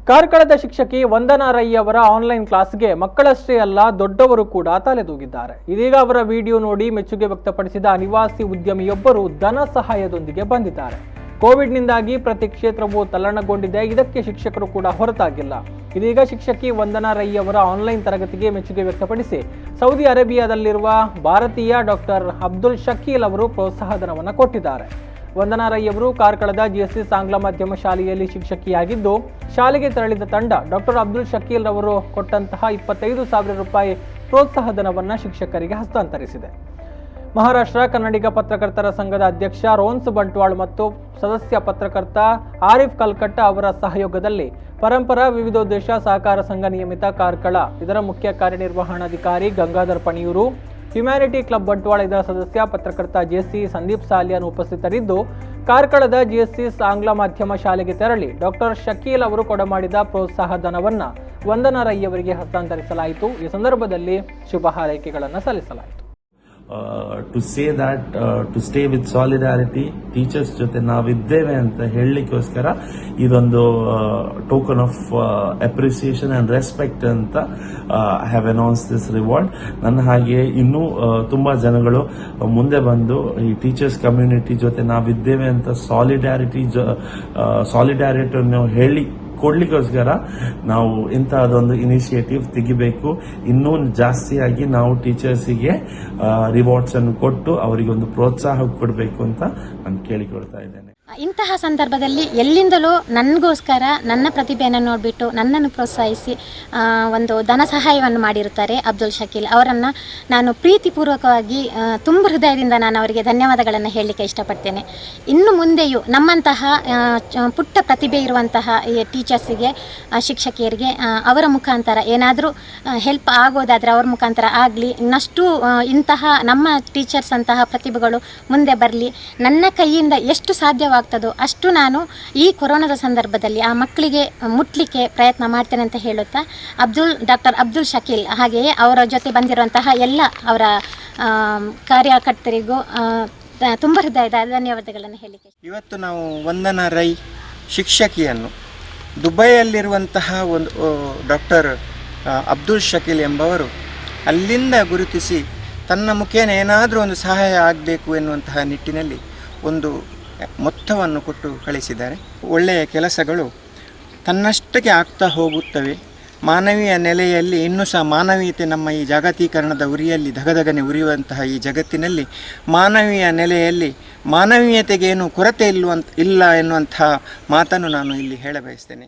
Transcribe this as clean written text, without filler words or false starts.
ಕಾರ್ಕಳದ ಶಿಕ್ಷಕಿ ವಂದನಾ ರೈ ಅವರ ಆನ್ಲೈನ್ ಕ್ಲಾಸ್ಗೆ ಮಕ್ಕಳಷ್ಟೇ ಅಲ್ಲ ದೊಡ್ಡವರು ಕೂಡ ತಲೆದೂಗಿದ್ದಾರೆ. ಇದೀಗ ಅವರ ವಿಡಿಯೋ ನೋಡಿ ಮೆಚ್ಚುಗೆ ವ್ಯಕ್ತಪಡಿಸಿದ ಅನಿವಾಸಿ ಉದ್ಯಮಿಯೊಬ್ಬರು ಧನ ಸಹಾಯದೊಂದಿಗೆ ಬಂದಿದ್ದಾರೆ. ಕೋವಿಡ್ನಿಂದಾಗಿ ಪ್ರತಿ ಕ್ಷೇತ್ರವೂ ತಲ್ಲಣಗೊಂಡಿದೆ. ಇದಕ್ಕೆ ಶಿಕ್ಷಕರು ಕೂಡ ಹೊರತಾಗಿಲ್ಲ. ಇದೀಗ ಶಿಕ್ಷಕಿ ವಂದನಾ ರೈ ಅವರ ಆನ್ಲೈನ್ ತರಗತಿಗೆ ಮೆಚ್ಚುಗೆ ವ್ಯಕ್ತಪಡಿಸಿ ಸೌದಿ ಅರೇಬಿಯಾದಲ್ಲಿರುವ ಭಾರತೀಯ ಡಾಕ್ಟರ್ ಅಬ್ದುಲ್ ಶಕೀಲ್ ಅವರು ಪ್ರೋತ್ಸಾಹಧನವನ್ನು ಕೊಟ್ಟಿದ್ದಾರೆ. ವಂದನಾ ರೈ ಅವರು ಕಾರ್ಕಳದ ಜಿಎಸ್ಎಸ್ ಆಂಗ್ಲ ಮಾಧ್ಯಮ ಶಾಲೆಯಲ್ಲಿ ಶಿಕ್ಷಕಿಯಾಗಿದ್ದು, ಶಾಲೆಗೆ ತೆರಳಿದ ತಂಡ ಡಾಕ್ಟರ್ ಅಬ್ದುಲ್ ಶಕೀಲ್ ಅವರು ಕೊಟ್ಟಂತಹ 25,000 ರೂಪಾಯಿ ಪ್ರೋತ್ಸಾಹಧನವನ್ನು ಶಿಕ್ಷಕರಿಗೆ ಹಸ್ತಾಂತರಿಸಿದೆ. ಮಹಾರಾಷ್ಟ್ರ ಕನ್ನಡಿಗ ಪತ್ರಕರ್ತರ ಸಂಘದ ಅಧ್ಯಕ್ಷ ರೋನ್ಸ್ ಬಂಟ್ವಾಳ್ ಮತ್ತು ಸದಸ್ಯ ಪತ್ರಕರ್ತ ಆರಿಫ್ ಕಲ್ಕಟ್ಟ ಅವರ ಸಹಯೋಗದಲ್ಲಿ ಪರಂಪರಾ ವಿವಿಧೋದ್ದೇಶ ಸಹಕಾರ ಸಂಘ ನಿಯಮಿತ ಕಾರ್ಕಳ ಇದರ ಮುಖ್ಯ ಕಾರ್ಯನಿರ್ವಹಣಾಧಿಕಾರಿ ಗಂಗಾಧರ್ ಪಣಿಯೂರು, ಹ್ಯುಮ್ಯಾನಿಟಿ ಕ್ಲಬ್ ಬಂಟ್ವಾಳ ಇದರ ಸದಸ್ಯ ಪತ್ರಕರ್ತ ಜೆಸಿ ಸಂದೀಪ್ ಸಾಲಿಯಾನ್ ಉಪಸ್ಥಿತರಿದ್ದು, ಕಾರ್ಕಳದ ಜಿಎಸ್ಎಸ್ ಆಂಗ್ಲ ಮಾಧ್ಯಮ ಶಾಲೆಗೆ ತೆರಳಿ ಡಾಕ್ಟರ್ ಶಕೀಲ್ ಅವರು ಕೊಡಮಾಡಿದ ಪ್ರೋತ್ಸಾಹ ಧನವನ್ನು ವಂದನಾ ರೈ ಅವರಿಗೆ ಹಸ್ತಾಂತರಿಸಲಾಯಿತು. ಈ ಸಂದರ್ಭದಲ್ಲಿ ಶುಭ ಹಾರೈಕೆಗಳನ್ನು ಸಲ್ಲಿಸಲಾಯಿತು. To say that to stay with solidarity teachers ಜೊತೆ ನಾವಿದ್ದೇವೆ ಅಂತ ಹೇಳಲಿಕ್ಕೋಸ್ಕರ ಇದೊಂದು token of appreciation and respect ಅಂತ I have announce this reward. ನನ್ನ ಹಾಗೆ ಇನ್ನೂ ತುಂಬಾ ಜನಗಳು ಮುಂದೆ ಬಂದು ಈ ಟೀಚರ್ಸ್ ಕಮ್ಯುನಿಟಿ ಜೊತೆ ನಾವಿದ್ದೇವೆ ಅಂತ ಸಾಲಿಡಾರಿಟಿಯನ್ನು ಹೇಳಿ ಕೊಡ್ಲಿಕ್ಕೋಸ್ಕರ ನಾವು ಇಂತಹದೊಂದು ಇನಿಷಿಯೇಟಿವ್ ತೆಗಿಬೇಕು. ಇನ್ನೂ ಜಾಸ್ತಿಯಾಗಿ ನಾವು ಟೀಚರ್ಸಿಗೆ ರಿವಾರ್ಡ್ಸ್ ಅನ್ನು ಕೊಟ್ಟು ಅವರಿಗೊಂದು ಪ್ರೋತ್ಸಾಹ ಕೊಡಬೇಕು ಅಂತ ನಾನು ಕೇಳಿಕೊಳ್ತಾ ಇದ್ದೇನೆ. ಇಂತಹ ಸಂದರ್ಭದಲ್ಲಿ ಎಲ್ಲಿಂದಲೂ ನನಗೋಸ್ಕರ ನನ್ನ ಪ್ರತಿಭೆಯನ್ನು ನೋಡಿಬಿಟ್ಟು ನನ್ನನ್ನು ಪ್ರೋತ್ಸಾಹಿಸಿ ಒಂದು ಧನ ಸಹಾಯವನ್ನು ಮಾಡಿರುತ್ತಾರೆ ಅಬ್ದುಲ್ ಶಕೀಲ್ ಅವರನ್ನು ನಾನು ಪ್ರೀತಿಪೂರ್ವಕವಾಗಿ ತುಂಬ ಹೃದಯದಿಂದ ನಾನು ಅವರಿಗೆ ಧನ್ಯವಾದಗಳನ್ನು ಹೇಳಲಿಕ್ಕೆ ಇಷ್ಟಪಡ್ತೇನೆ. ಇನ್ನು ಮುಂದೆಯೂ ನಮ್ಮಂತಹ ಪುಟ್ಟ ಪ್ರತಿಭೆ ಇರುವಂತಹ ಟೀಚರ್ಸಿಗೆ, ಶಿಕ್ಷಕಿಯರಿಗೆ ಅವರ ಮುಖಾಂತರ ಏನಾದರೂ ಹೆಲ್ಪ್ ಆಗೋದಾದರೆ ಅವರ ಮುಖಾಂತರ ಆಗಲಿ. ಇನ್ನಷ್ಟು ಇಂತಹ ನಮ್ಮ ಟೀಚರ್ಸ್ ಅಂತಹ ಪ್ರತಿಭೆಗಳು ಮುಂದೆ ಬರಲಿ. ನನ್ನ ಕೈಯಿಂದ ಎಷ್ಟು ಸಾಧ್ಯವಾಗ್ತದೋ ಅಷ್ಟು ನಾನು ಈ ಕೊರೋನಾದ ಸಂದರ್ಭದಲ್ಲಿ ಆ ಮಕ್ಕಳಿಗೆ ಮುಟ್ಲಿಕ್ಕೆ ಪ್ರಯತ್ನ ಮಾಡ್ತೇನೆ ಅಂತ ಹೇಳುತ್ತಾ ಡಾಕ್ಟರ್ ಅಬ್ದುಲ್ ಶಕೀಲ್ ಹಾಗೆಯೇ ಅವರ ಜೊತೆ ಬಂದಿರುವಂತಹ ಎಲ್ಲ ಅವರ ಕಾರ್ಯಕರ್ತರಿಗೂ ತುಂಬ ಹೃದಯದ ಧನ್ಯವಾದಗಳನ್ನು ಹೇಳಲಿಕ್ಕೆ. ಇವತ್ತು ನಾವು ವಂದನಾ ರೈ ಶಿಕ್ಷಕಿಯನ್ನು ದುಬೈಯಲ್ಲಿರುವಂತಹ ಒಂದು ಡಾಕ್ಟರ್ ಅಬ್ದುಲ್ ಶಕೀಲ್ ಎಂಬವರು ಅಲ್ಲಿಂದ ಗುರುತಿಸಿ ತನ್ನ ಮುಖೇನ ಏನಾದರೂ ಒಂದು ಸಹಾಯ ಆಗಬೇಕು ಎನ್ನುವಂತಹ ನಿಟ್ಟಿನಲ್ಲಿ ಒಂದು ಮೊತ್ತವನ್ನು ಕೊಟ್ಟು ಕಳಿಸಿದ್ದಾರೆ. ಒಳ್ಳೆಯ ಕೆಲಸಗಳು ತನ್ನಷ್ಟಕ್ಕೆ ಆಗ್ತಾ ಹೋಗುತ್ತವೆ. ಮಾನವೀಯ ನೆಲೆಯಲ್ಲಿ ಇನ್ನೂ ಸಹ ಮಾನವೀಯತೆ ನಮ್ಮ ಈ ಜಾಗತೀಕರಣದ ಉರಿಯಲ್ಲಿ ಧಗಧಗನೆ ಉರಿಯುವಂತಹ ಈ ಜಗತ್ತಿನಲ್ಲಿ ಮಾನವೀಯ ನೆಲೆಯಲ್ಲಿ ಮಾನವೀಯತೆಗೇನು ಕೊರತೆ ಇಲ್ಲ ಎನ್ನುವಂತಹ ಮಾತನ್ನು ನಾನು ಇಲ್ಲಿ ಹೇಳಬಯಸ್ತೇನೆ.